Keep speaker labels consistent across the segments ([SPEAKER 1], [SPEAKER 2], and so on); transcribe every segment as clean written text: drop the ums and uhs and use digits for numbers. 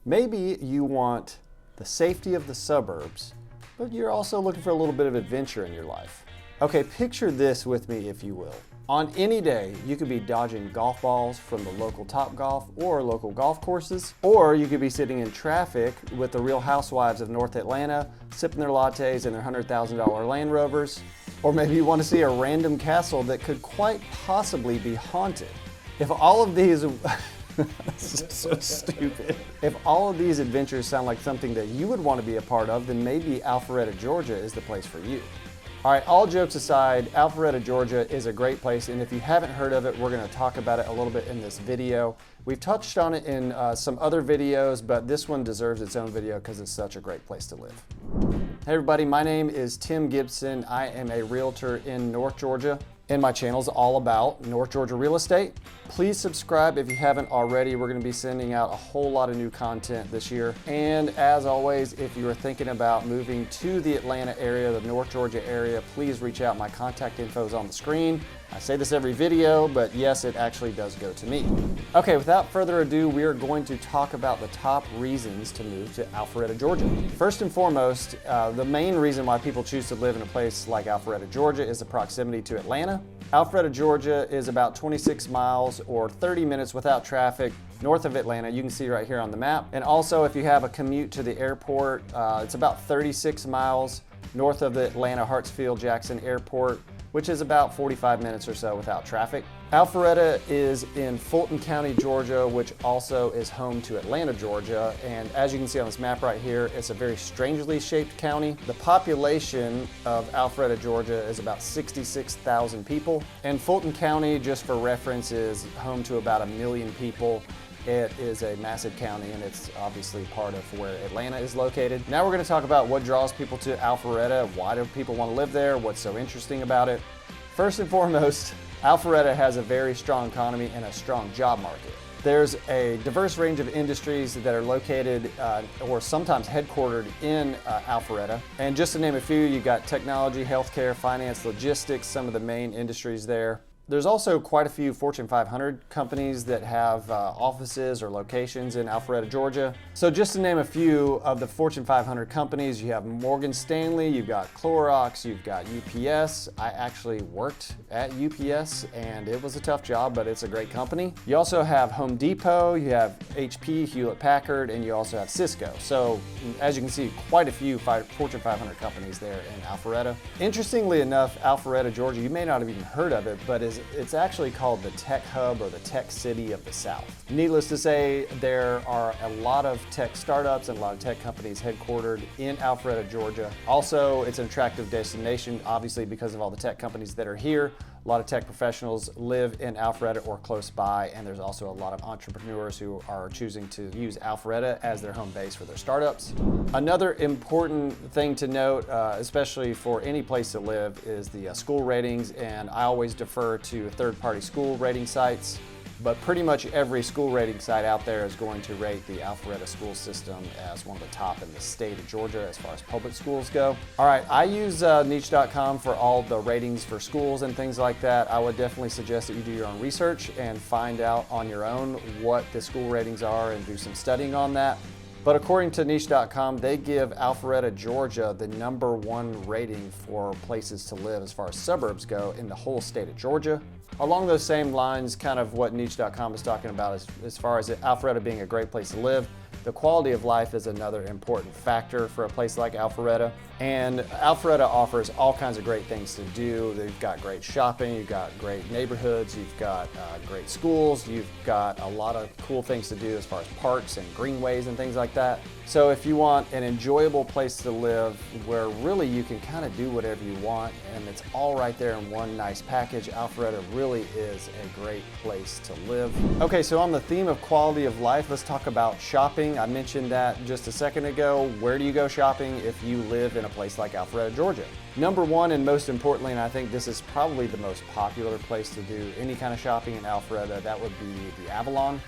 [SPEAKER 1] Maybe you want the safety of the suburbs, but you're also looking for a little bit of adventure in your life. Okay, picture this with me, if you will. On any day, you could be dodging golf balls from the local Topgolf or local golf courses, or you could be sitting in traffic with the Real Housewives of North Atlanta, sipping their lattes and their $100,000 Land Rovers. Or maybe you want to see a random castle that could quite possibly be haunted. If all of these, so stupid. If all of these adventures sound like something that you would want to be a part of, then maybe Alpharetta, Georgia is the place for you. All right, all jokes aside, Alpharetta, Georgia is a great place, and if you haven't heard of it, we're gonna talk about it a little bit in this video. We've touched on it in some other videos, but this one deserves its own video because it's such a great place to live. Hey everybody, my name is Tim Gibson. I am a realtor in North Georgia, and my channel is all about North Georgia real estate. Please subscribe if you haven't already. We're gonna be sending out a whole lot of new content this year. And as always, if you are thinking about moving to the Atlanta area, the North Georgia area, please reach out. My contact info is on the screen. I say this every video, but yes, it actually does go to me. Okay, without further ado, we are going to talk about the top reasons to move to Alpharetta, Georgia. First and foremost, the main reason why people choose to live in a place like Alpharetta, Georgia is the proximity to Atlanta. Alpharetta, Georgia is about 26 miles or 30 minutes without traffic north of Atlanta. You can see right here on the map. And also, if you have a commute to the airport, it's about 36 miles north of the Atlanta Hartsfield-Jackson Airport, which is about 45 minutes or so without traffic. Alpharetta is in Fulton County, Georgia, which also is home to Atlanta, Georgia. And as you can see on this map right here, it's a very strangely shaped county. The population of Alpharetta, Georgia is about 66,000 people. And Fulton County, just for reference, is home to about 1 million people. It is a massive county, and it's obviously part of where Atlanta is located. Now we're going to talk about what draws people to Alpharetta. Why do people want to live there? What's so interesting about it? First and foremost, Alpharetta has a very strong economy and a strong job market. There's a diverse range of industries that are located or sometimes headquartered in Alpharetta. And just to name a few, you've got technology, healthcare, finance, logistics, some of the main industries there. There's also quite a few Fortune 500 companies that have offices or locations in Alpharetta, Georgia. So just to name a few of the Fortune 500 companies, you have Morgan Stanley, you've got Clorox, you've got UPS. I actually worked at UPS and it was a tough job, but it's a great company. You also have Home Depot, you have HP, Hewlett Packard, and you also have Cisco. So as you can see, quite a few Fortune 500 companies there in Alpharetta. Interestingly enough, Alpharetta, Georgia, you may not have even heard of it, but it's actually called the tech hub or the tech city of the South. Needless to say, there are a lot of tech startups and a lot of tech companies headquartered in Alpharetta, Georgia. Also, it's an attractive destination, obviously because of all the tech companies that are here. A lot of tech professionals live in Alpharetta or close by, and there's also a lot of entrepreneurs who are choosing to use Alpharetta as their home base for their startups. Another important thing to note, especially for any place to live, is the school ratings, and I always defer to third-party school rating sites. But pretty much every school rating site out there is going to rate the Alpharetta school system as one of the top in the state of Georgia as far as public schools go. All right, I use niche.com for all the ratings for schools and things like that. I would definitely suggest that you do your own research and find out on your own what the school ratings are and do some studying on that. But according to niche.com, they give Alpharetta, Georgia the #1 rating for places to live as far as suburbs go in the whole state of Georgia. Along those same lines, kind of what niche.com is talking about is as far as Alpharetta being a great place to live, the quality of life is another important factor for a place like Alpharetta. And Alpharetta offers all kinds of great things to do. They've got great shopping, you've got great neighborhoods, you've got great schools, you've got a lot of cool things to do as far as parks and greenways and things like that. So if you want an enjoyable place to live where really you can kind of do whatever you want and it's all right there in one nice package, Alpharetta really is a great place to live. Okay, so on the theme of quality of life, let's talk about shopping. I mentioned that just a second ago. Where do you go shopping if you live in a place like Alpharetta, Georgia? #1, and most importantly, and I think this is probably the most popular place to do any kind of shopping in Alpharetta, that would be the Avalon.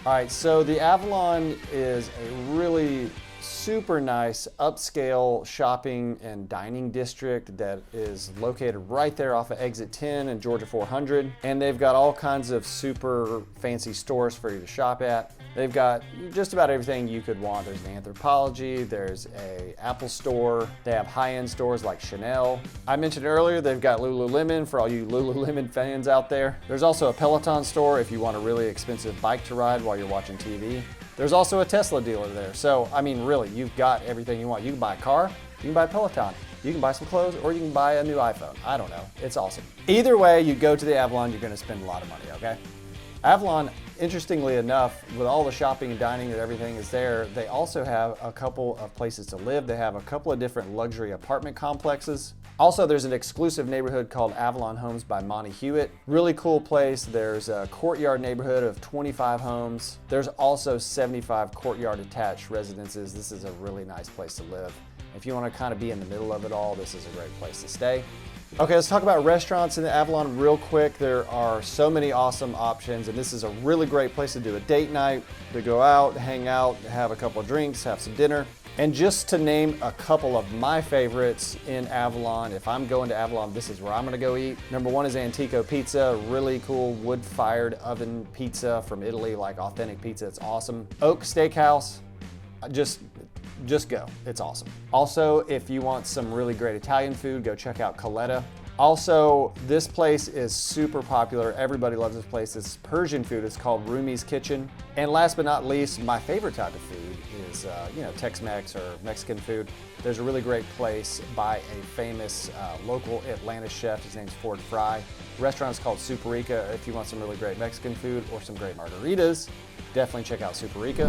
[SPEAKER 1] All right, so the Avalon is a really super nice upscale shopping and dining district that is located right there off of exit 10 and Georgia 400. And they've got all kinds of super fancy stores for you to shop at. They've got just about everything you could want. There's an Anthropologie, there's a Apple store. They have high-end stores like Chanel. I mentioned earlier they've got Lululemon for all you Lululemon fans out there. There's also a Peloton store if you want a really expensive bike to ride while you're watching TV. There's also a Tesla dealer there. So, I mean, really, you've got everything you want. You can buy a car, you can buy a Peloton, you can buy some clothes, or you can buy a new iPhone. I don't know. It's awesome. Either way, you go to the Avalon, you're gonna spend a lot of money, okay? Avalon, interestingly enough, with all the shopping and dining and everything is there, they also have a couple of places to live. They have a couple of different luxury apartment complexes. Also, there's an exclusive neighborhood called Avalon Homes by Monty Hewitt. Really cool place. There's a courtyard neighborhood of 25 homes. There's also 75 courtyard attached residences. This is a really nice place to live. If you want to kind of be in the middle of it all, this is a great place to stay. Okay, let's talk about restaurants in the Avalon real quick. There are so many awesome options, and this is a really great place to do a date night, to go out, hang out, have a couple of drinks, have some dinner. And just to name a couple of my favorites in Avalon, if I'm going to Avalon, this is where I'm gonna go eat. Number one is Antico Pizza, really cool wood-fired oven pizza from Italy, like authentic pizza, it's awesome. Oak Steakhouse, just go, it's awesome. Also, if you want some really great Italian food, go check out Coletta. Also, this place is super popular. Everybody loves this place. It's Persian food. It's called Rumi's Kitchen. And last but not least, my favorite type of food is, Tex-Mex or Mexican food. There's a really great place by a famous local Atlanta chef. His name's Ford Fry. The restaurant is called Superica. If you want some really great Mexican food or some great margaritas, definitely check out Superica.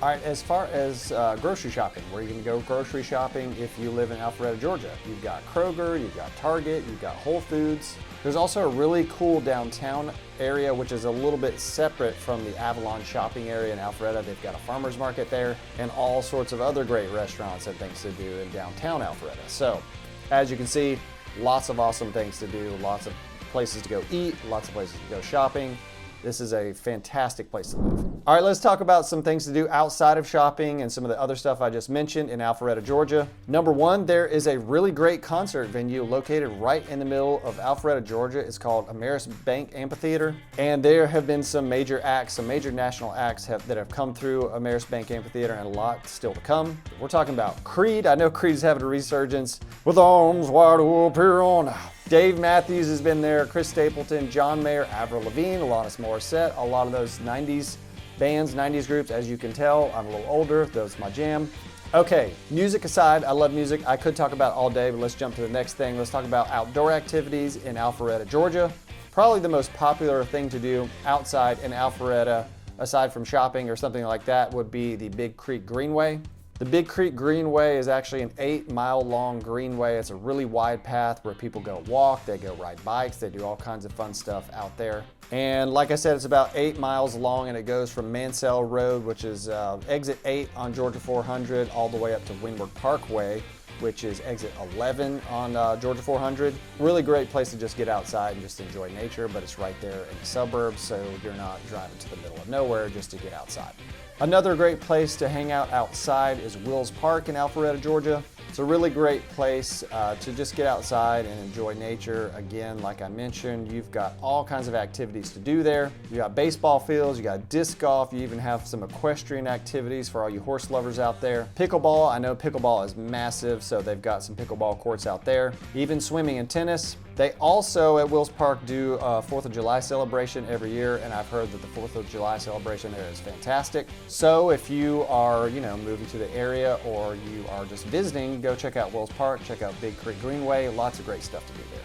[SPEAKER 1] All right, as far as grocery shopping, where you can go grocery shopping if you live in Alpharetta, Georgia. You've got Kroger, you've got Target, you've got Whole Foods. There's also a really cool downtown area, which is a little bit separate from the Avalon shopping area in Alpharetta. They've got a farmer's market there and all sorts of other great restaurants and things to do in downtown Alpharetta. So, as you can see, lots of awesome things to do, lots of places to go eat, lots of places to go shopping. This is a fantastic place to live. All right, let's talk about some things to do outside of shopping and some of the other stuff I just mentioned in Alpharetta, Georgia. Number one, there is a really great concert venue located right in the middle of Alpharetta, Georgia. It's called Ameris Bank Amphitheater. And there have been some major acts, some major national acts that have come through Ameris Bank Amphitheater and a lot still to come. We're talking about Creed. I know Creed is having a resurgence. With arms wide open. Dave Matthews has been there, Chris Stapleton, John Mayer, Avril Lavigne, Alanis Morissette, a lot of those 90s bands, 90s groups. As you can tell, I'm a little older, that's my jam. Okay, music aside, I love music. I could talk about it all day, but let's jump to the next thing. Let's talk about outdoor activities in Alpharetta, Georgia. Probably the most popular thing to do outside in Alpharetta, aside from shopping or something like that, would be the Big Creek Greenway. The Big Creek Greenway is actually an 8-mile long greenway. It's a really wide path where people go walk, they go ride bikes, they do all kinds of fun stuff out there. And like I said, it's about 8 miles long and it goes from Mansell Road, which is exit 8 on Georgia 400, all the way up to Windward Parkway, which is exit 11 on Georgia 400. Really great place to just get outside and just enjoy nature, but it's right there in the suburbs, so you're not driving to the middle of nowhere just to get outside. Another great place to hang out outside is Wills Park in Alpharetta, Georgia. It's a really great place to just get outside and enjoy nature. Again, like I mentioned, you've got all kinds of activities to do there. You got baseball fields, you got disc golf, you even have some equestrian activities for all you horse lovers out there. Pickleball, I know pickleball is massive, so they've got some pickleball courts out there. Even swimming and tennis. They also at Wills Park do a 4th of July celebration every year, and I've heard that the 4th of July celebration there is fantastic. So if you are, moving to the area or you are just visiting, go check out Wills Park, check out Big Creek Greenway, lots of great stuff to do there.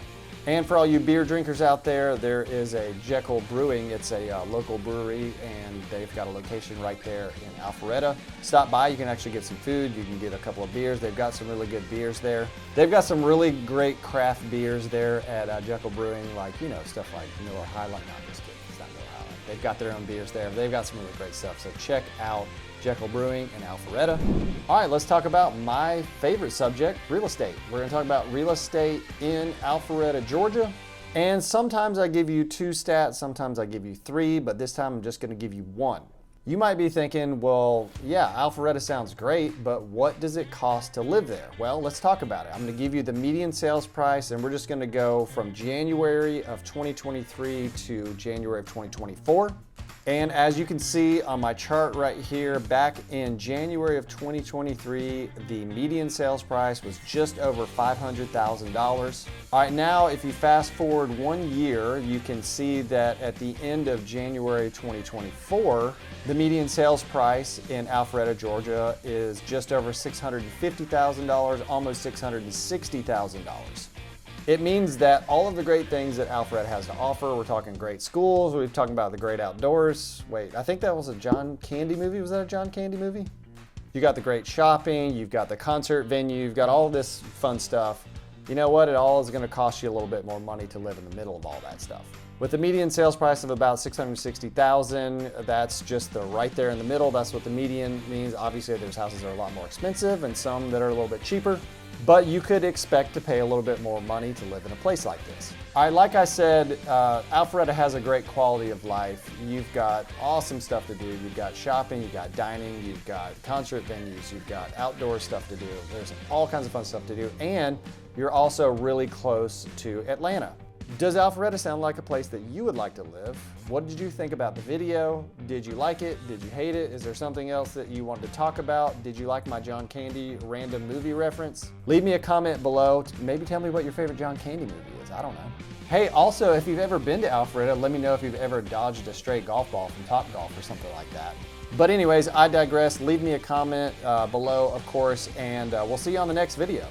[SPEAKER 1] And for all you beer drinkers out there, there is a Jekyll Brewing. It's a local brewery, and they've got a location right there in Alpharetta. Stop by, you can actually get some food, you can get a couple of beers. They've got some really good beers there. They've got some really great craft beers there at Jekyll Brewing, like, stuff like Miller High Life. No, I'm just kidding, it's not Miller High Life. They've got their own beers there. They've got some really great stuff, so check out Jekyll Brewing in Alpharetta. All right, let's talk about my favorite subject, real estate. We're gonna talk about real estate in Alpharetta, Georgia. And sometimes I give you 2 stats, sometimes I give you 3, but this time I'm just gonna give you 1. You might be thinking, well, yeah, Alpharetta sounds great, but what does it cost to live there? Well, let's talk about it. I'm gonna give you the median sales price, and we're just gonna go from January of 2023 to January of 2024. And as you can see on my chart right here, back in January of 2023, the median sales price was just over $500,000. All right, now if you fast forward 1 year, you can see that at the end of January 2024, the median sales price in Alpharetta, Georgia is just over $650,000, almost $660,000. It means that all of the great things that Alpharetta has to offer, we're talking great schools, we've talked about the great outdoors. Wait, I think that was a John Candy movie. Was that a John Candy movie? You got the great shopping, you've got the concert venue, you've got all this fun stuff. You know what? It all is going to cost you a little bit more money to live in the middle of all that stuff. With the median sales price of about $660,000, that's just the right there in the middle. That's what the median means. Obviously, there's houses that are a lot more expensive and some that are a little bit cheaper, but you could expect to pay a little bit more money to live in a place like this. All right, like I said, Alpharetta has a great quality of life. You've got awesome stuff to do. You've got shopping, you've got dining, you've got concert venues, you've got outdoor stuff to do. There's all kinds of fun stuff to do, and you're also really close to Atlanta. Does Alpharetta sound like a place that you would like to live? What did you think about the video? Did you like it? Did you hate it? Is there something else that you wanted to talk about? Did you like my John Candy random movie reference? Leave me a comment below. Maybe tell me what your favorite John Candy movie is. I don't know. Hey, also, if you've ever been to Alpharetta, let me know if you've ever dodged a stray golf ball from Topgolf or something like that. But anyways, I digress. Leave me a comment below, of course, and we'll see you on the next video.